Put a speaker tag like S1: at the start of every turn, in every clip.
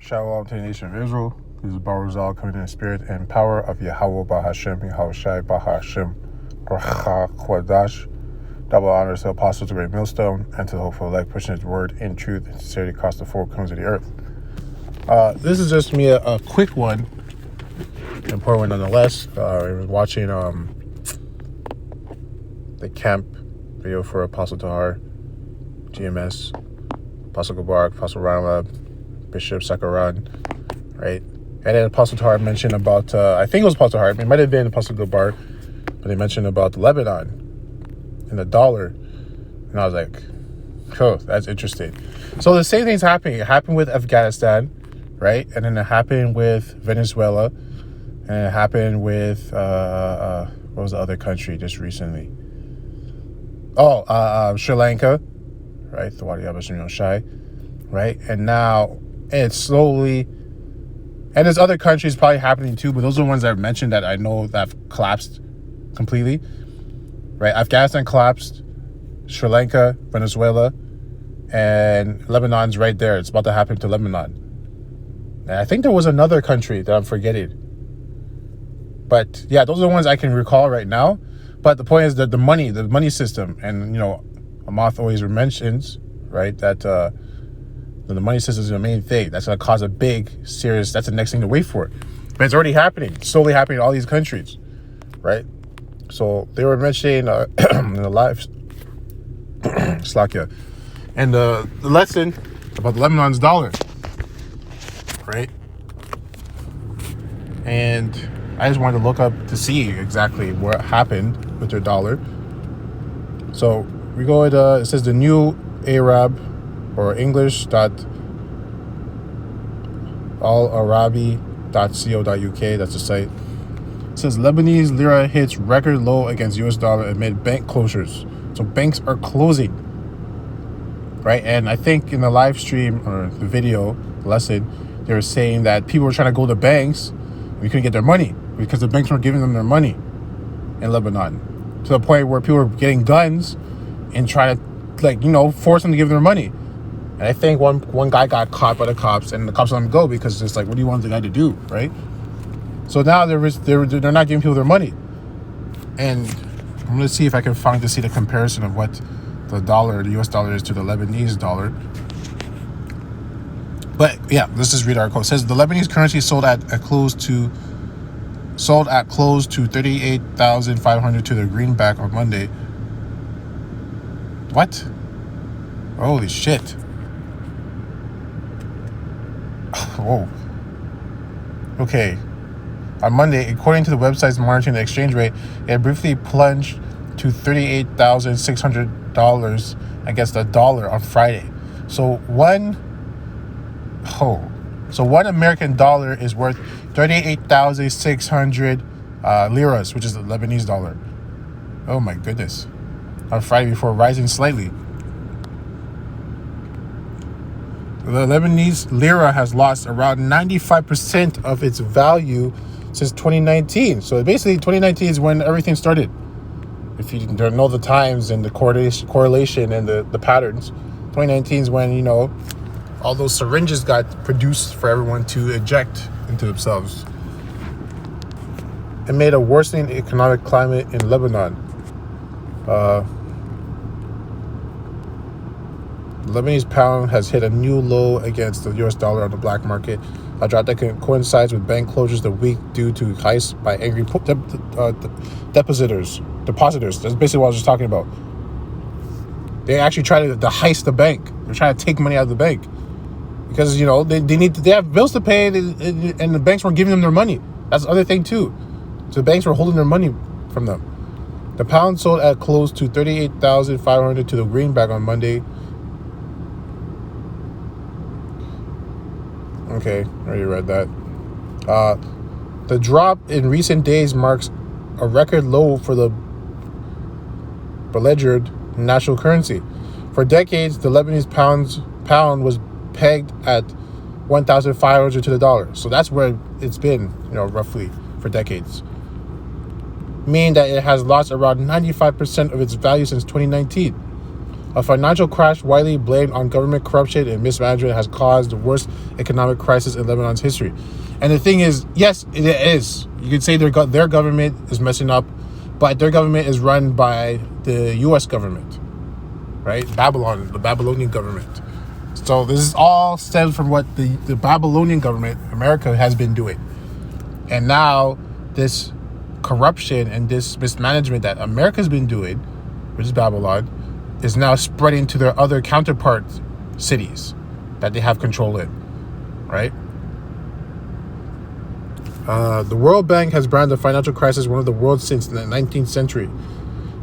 S1: Shalom to the nation of Israel. This is Baruchal coming in the spirit and power of Yahweh Bahashem, Yahushai Bahashem, Bracha Chodash. Double honors to the apostles of Great Millstone and to the hopeful elect, pushing his word in truth and sincerity across the four corners of the earth. This is just me a quick one, important one nonetheless. I was watching the camp video for Apostle Tahar, GMS, Apostle Gabar, Apostle Ranlab, Bishop Sakaran, right? And then Apostle Tahar mentioned about, I think it was Apostle Tahar, it might have been Apostle Gabar, but they mentioned about Lebanon and the dollar. And I was like, oh, that's interesting. So the same thing's happening. It happened with Afghanistan, right? And then it happened with Venezuela. And it happened with, what was the other country just recently? Sri Lanka, right? The Wadi Abba Shai, right? And now it's slowly, and there's other countries probably happening too, but those are the ones that I've mentioned that I know that have collapsed completely, right? Afghanistan collapsed, Sri Lanka, Venezuela, and Lebanon's right there. It's about to happen to Lebanon. And I think there was another country that I'm forgetting. But yeah, those are the ones I can recall right now. But the point is that the money system, and Amath always mentions, right, that the money system is the main thing. That's going to cause a big, serious, that's the next thing to wait for. But it's already happening, slowly happening in all these countries, right? So they were mentioning in the lives, Slakia, and the lesson about Lebanon's dollar, right? And I just wanted to look up to see exactly what happened with their dollar. So we go at, it says the new Arab or English.alarabi.co.uk, that's the site. It says Lebanese lira hits record low against US dollar amid bank closures. So banks are closing, right? And I think in the live stream or the video lesson, they were saying that people were trying to go to banks and we couldn't get their money because the banks weren't giving them their money in Lebanon, to the point where people were getting guns and trying to, force them to give them their money. And I think one guy got caught by the cops, and the cops let him go because it's like, what do you want the guy to do, right? So now they're not giving people their money. And I'm going to see if I can find to see the comparison of what the US dollar is to the Lebanese dollar. But yeah, let's just read our quote. It says the Lebanese currency sold at close to 38,500 to the greenback on Monday. What? Holy shit. Whoa. Okay. On Monday, according to the website's monitoring the exchange rate, it briefly plunged to $38,600 against the dollar on Friday. So one American dollar is worth 38,600 liras, which is the Lebanese dollar. Oh my goodness. On Friday before rising slightly. The Lebanese lira has lost around 95% of its value since 2019. So basically 2019 is when everything started. If you don't know the times and the correlation and the patterns, 2019 is when, all those syringes got produced for everyone to inject into themselves. It made a worsening economic climate in Lebanon. The Lebanese pound has hit a new low against the US dollar on the black market, a drop that coincides with bank closures the week due to heists by angry depositors. That's basically what I was just talking about. They actually try to heist the bank. They're trying to take money out of the bank because they have bills to pay, and the banks weren't giving them their money. That's the other thing too. So the banks were holding their money from them. The pound sold at close to 38,500 to the greenback on Monday. Okay, I already read that. The drop in recent days marks a record low for the beleaguered national currency. For decades, the Lebanese pound was pegged at 1,500 to the dollar. So that's where it's been, roughly for decades. Meaning that it has lost around 95% of its value since 2019. A financial crash widely blamed on government corruption and mismanagement has caused the worst economic crisis in Lebanon's history. And the thing is, yes, it is. You could say their government is messing up, but their government is run by the U.S. government, right? The Babylonian government. So this is all stems from what the Babylonian government, America, has been doing. And now this corruption and this mismanagement that America's been doing, which is Babylon, is now spreading to their other counterpart cities that they have control in, right? The World Bank has branded the financial crisis one of the worst since the 19th century.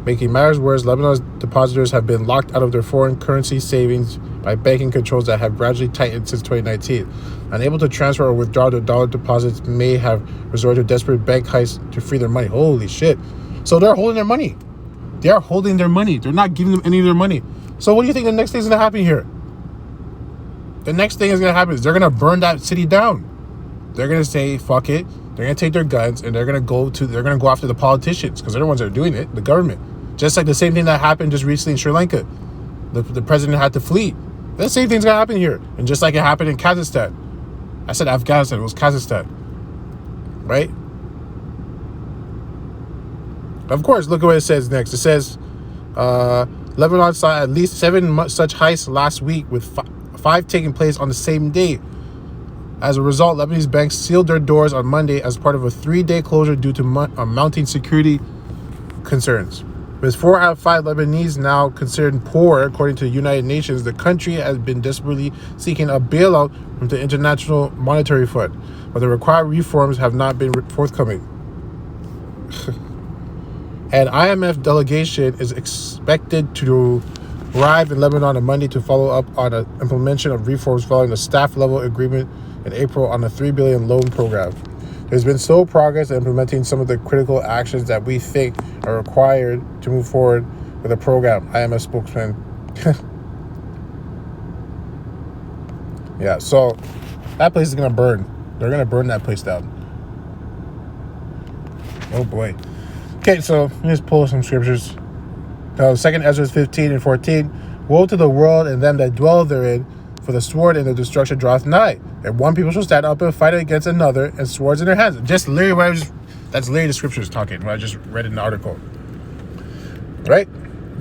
S1: Making matters worse, Lebanon's depositors have been locked out of their foreign currency savings by banking controls that have gradually tightened since 2019. Unable to transfer or withdraw their dollar deposits, may have resorted to desperate bank heists to free their money. Holy shit. So they're holding their money. They are holding their money. They're not giving them any of their money. So what do you think the next thing is going to happen here? The next thing is going to happen is they're going to burn that city down. They're going to say, fuck it. They're going to take their guns and they're going to go after the politicians because they're the ones that are doing it, the government. Just like the same thing that happened just recently in Sri Lanka. The president had to flee. The same thing's going to happen here. And just like it happened in Kazakhstan. I said Afghanistan, it was Kazakhstan. Right? Of course, look at what it says next. It says, Lebanon saw at least 7 such heists last week, with 5 taking place on the same day. As a result, Lebanese banks sealed their doors on Monday as part of a 3-day closure due to mounting security concerns. With 4 out of 5 Lebanese now considered poor, according to the United Nations, the country has been desperately seeking a bailout from the International Monetary Fund, but the required reforms have not been forthcoming. An IMF delegation is expected to arrive in Lebanon on Monday to follow up on an implementation of reforms following a staff-level agreement in April on a $3 billion loan program. There's been slow progress in implementing some of the critical actions that we think are required to move forward with the program, IMF spokesman. Yeah, so that place is going to burn. They're going to burn that place down. Oh, boy. Okay, so let me just pull some scriptures. 2 Ezra 15 and 14. Woe to the world and them that dwell therein, for the sword and the destruction draweth nigh. And one people shall stand up and fight against another, and swords in their hands. Just literally that's literally the scriptures talking, what I just read in the article. Right?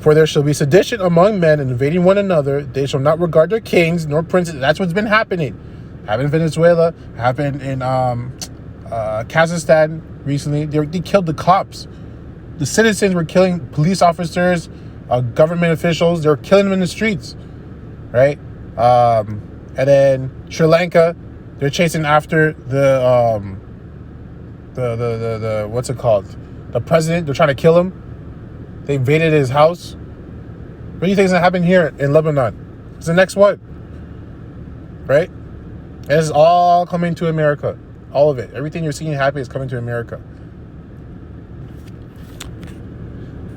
S1: For there shall be sedition among men, invading one another. They shall not regard their kings nor princes. That's what's been happening. Happened in Venezuela, happened in Kazakhstan recently. They killed the cops. The citizens were killing police officers, government officials. They were killing them in the streets, right? And then Sri Lanka, they're chasing after the what's it called? The president. They're trying to kill him. They invaded his house. What do you think is gonna happen here in Lebanon? It's the next one, right? And this is all coming to America. All of it. Everything you're seeing happen is coming to America.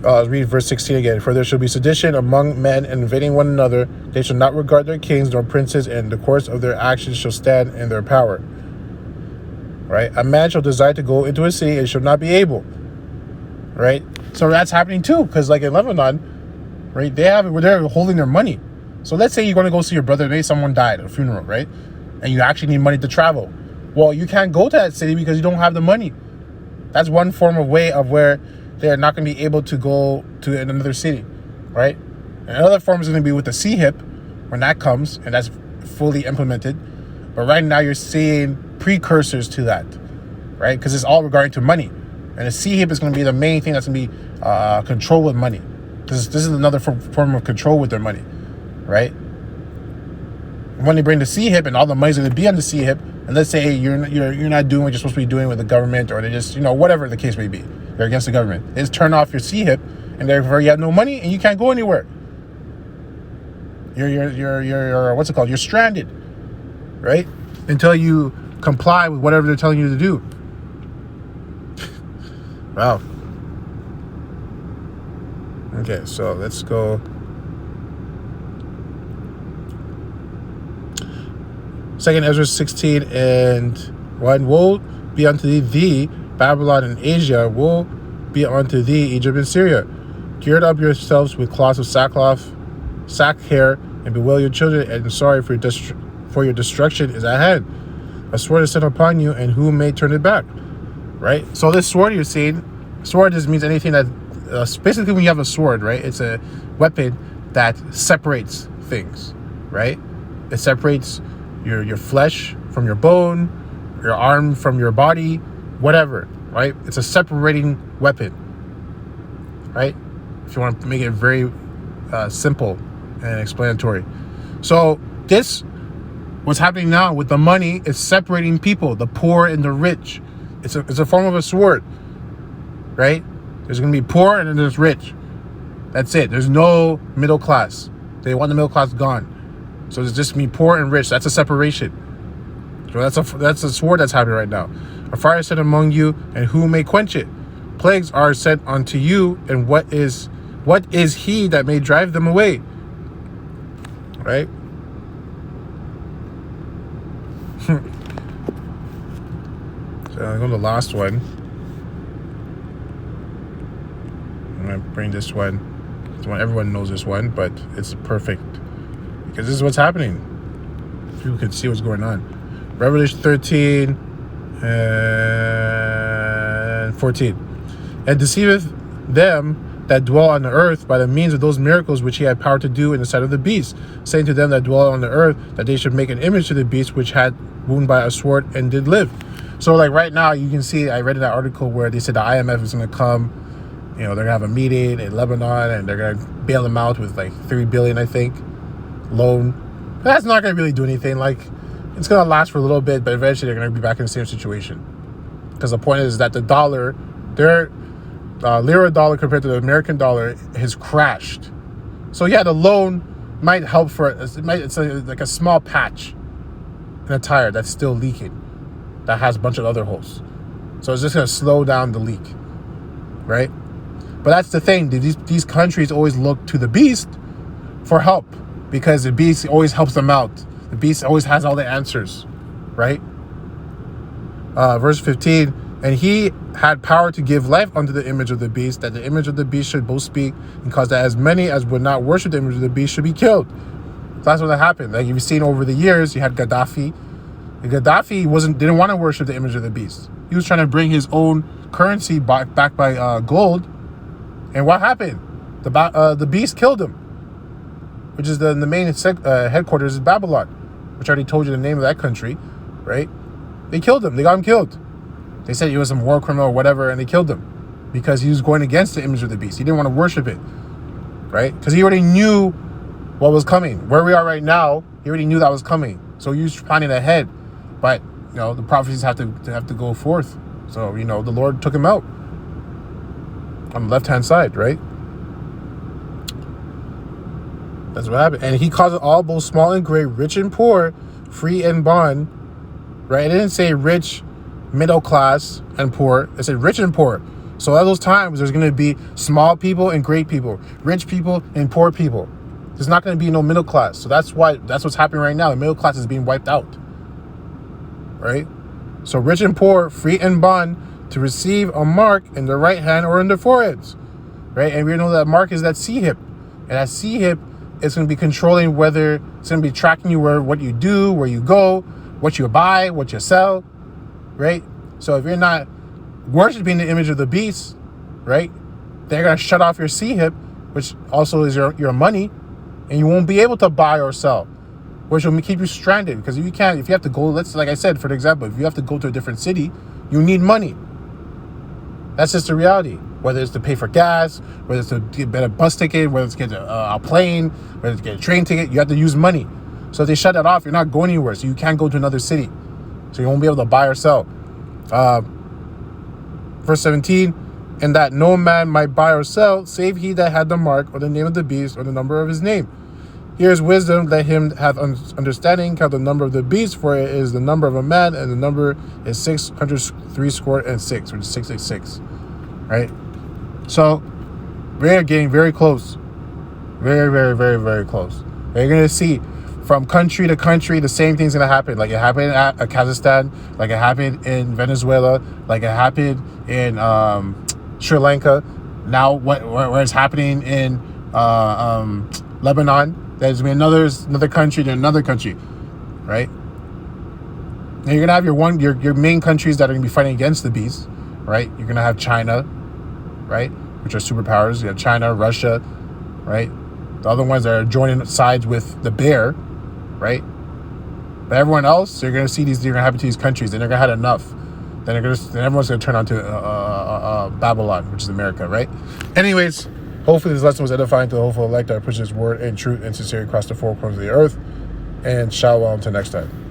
S1: Read verse 16 again. For there shall be sedition among men, invading one another. They shall not regard their kings nor princes, and the course of their actions shall stand in their power. Right? A man shall desire to go into a city and shall not be able. Right? So that's happening too, because like in Lebanon, right? They're holding their money. So let's say you're going to go see your brother. Maybe someone died at a funeral, right? And you actually need money to travel. Well, you can't go to that city because you don't have the money. That's one form of way of where they're not going to be able to go to another city, right? And another form is going to be with the CHIP when that comes, and that's fully implemented. But right now you're seeing precursors to that, right? Because it's all regarding to money. And the CHIP is going to be the main thing that's going to be control with money. This is another form of control with their money, right? When they bring the CHIP and all the money's going to be on the CHIP, and let's say you're not doing what you're supposed to be doing with the government, or they just, whatever the case may be, they're against the government. They just turn off your CHIP, and therefore you have no money and you can't go anywhere. You're what's it called? You're stranded, right? Until you comply with whatever they're telling you to do. Wow. Okay, so let's go. 2 Ezra 16 and 1. Woe be unto thee, Babylon and Asia. Woe be unto thee, Egypt and Syria. Gird up yourselves with cloths of sackcloth. sack hair and bewail your children, and sorry for your destruction is at hand. A sword is set upon you, and who may turn it back? Right? So this sword you're seeing, sword just means anything that, basically when you have a sword, right? It's a weapon that separates things, right? It separates your flesh from your bone, your arm from your body, whatever, right? It's a separating weapon, right? If you want to make it very simple and explanatory. So this, what's happening now with the money is separating people, the poor and the rich. It's a form of a sword, right? There's going to be poor and then there's rich. That's it. There's no middle class. They want the middle class gone. So it's just me poor and rich. That's a separation. So that's a sword that's happening right now. A fire is set among you, and who may quench it? Plagues are sent unto you, and what is he that may drive them away? Right? So I'm going to the last one. I'm going to bring this one. Everyone knows this one, but it's perfect because this is what's happening. People can see what's going on. Revelation 13 and 14. And deceiveth them that dwell on the earth by the means of those miracles which he had power to do in the sight of the beast, saying to them that dwell on the earth that they should make an image to the beast which had wounded by a sword and did live. So like right now you can see, I read in that article where they said the IMF is going to come. You know, they're going to have a meeting in Lebanon and they're going to bail them out with like $3 billion, I think, loan. But that's not going to really do anything. Like, it's going to last for a little bit, but eventually they're going to be back in the same situation. Because the point is that the dollar, their lira dollar compared to the American dollar has crashed. So yeah, the loan might help for it. It's like a small patch in a tire that's still leaking, that has a bunch of other holes. So it's just going to slow down the leak, right? But that's the thing. These countries always look to the beast for help because the beast always helps them out. The beast always has all the answers, right? Verse 15, and he had power to give life unto the image of the beast, that the image of the beast should both speak, and cause that as many as would not worship the image of the beast should be killed. So that's what happened. Like you've seen over the years, you had Gaddafi. Gaddafi didn't want to worship the image of the beast. He was trying to bring his own currency backed by gold. And what happened? The beast killed him, which is the main headquarters is Babylon, which I already told you the name of that country, right? They killed him. They got him killed. They said he was some war criminal or whatever, and they killed him because he was going against the image of the beast. He didn't want to worship it, right? Because he already knew what was coming. Where we are right now, he already knew that was coming. So he was planning ahead. But, you know, the prophecies have to go forth. So, you know, the Lord took him out on the left-hand side, right? That's what happened. And he caused all, both small and great, rich and poor, free and bond, right? It didn't say rich, middle class, and poor. It said rich and poor. So at those times, there's going to be small people and great people, rich people and poor people. There's not going to be no middle class. So that's what's happening right now. The middle class is being wiped out, right? So rich and poor, free and bond, to receive a mark in the right hand or in their foreheads, right? And we know that mark is that C-hip. And that C-hip is going to be controlling whether it's going to be tracking you what you do, where you go, what you buy, what you sell, right? So if you're not worshiping the image of the beast, right, they're going to shut off your C-hip, which also is your money, and you won't be able to buy or sell, which will keep you stranded. Because if you have to go, like I said, for example, if you have to go to a different city, you need money. That's just the reality. Whether it's to pay for gas, whether it's to get a bus ticket, whether it's to get a plane, whether it's to get a train ticket, you have to use money. So if they shut that off, you're not going anywhere. So you can't go to another city. So you won't be able to buy or sell. Verse 17, and that no man might buy or sell, save he that had the mark or the name of the beast or the number of his name. Here is wisdom, let him have understanding, count the number of the beast, for it is the number of a man, and the number is 666, which is 666, right? So we're getting very close, very, very, very, very close. You're going to see from country to country, the same thing's going to happen. Like it happened in Kazakhstan, like it happened in Venezuela, like it happened in Sri Lanka. Now where it's happening in Lebanon. There's gonna be another country, then another country, right? And you're gonna have your main countries that are gonna be fighting against the beast, right? You're gonna have China, right, which are superpowers. You have China, Russia, right? The other ones that are joining sides with the bear, right? But everyone else, you're gonna see these. You're gonna happen to these countries, and they're gonna have enough. Then everyone's gonna turn on to Babylon, which is America, right? Anyways, hopefully this lesson was edifying to the hopeful elect that pushes word and truth and sincerity across the four corners of the earth. And shalom until next time.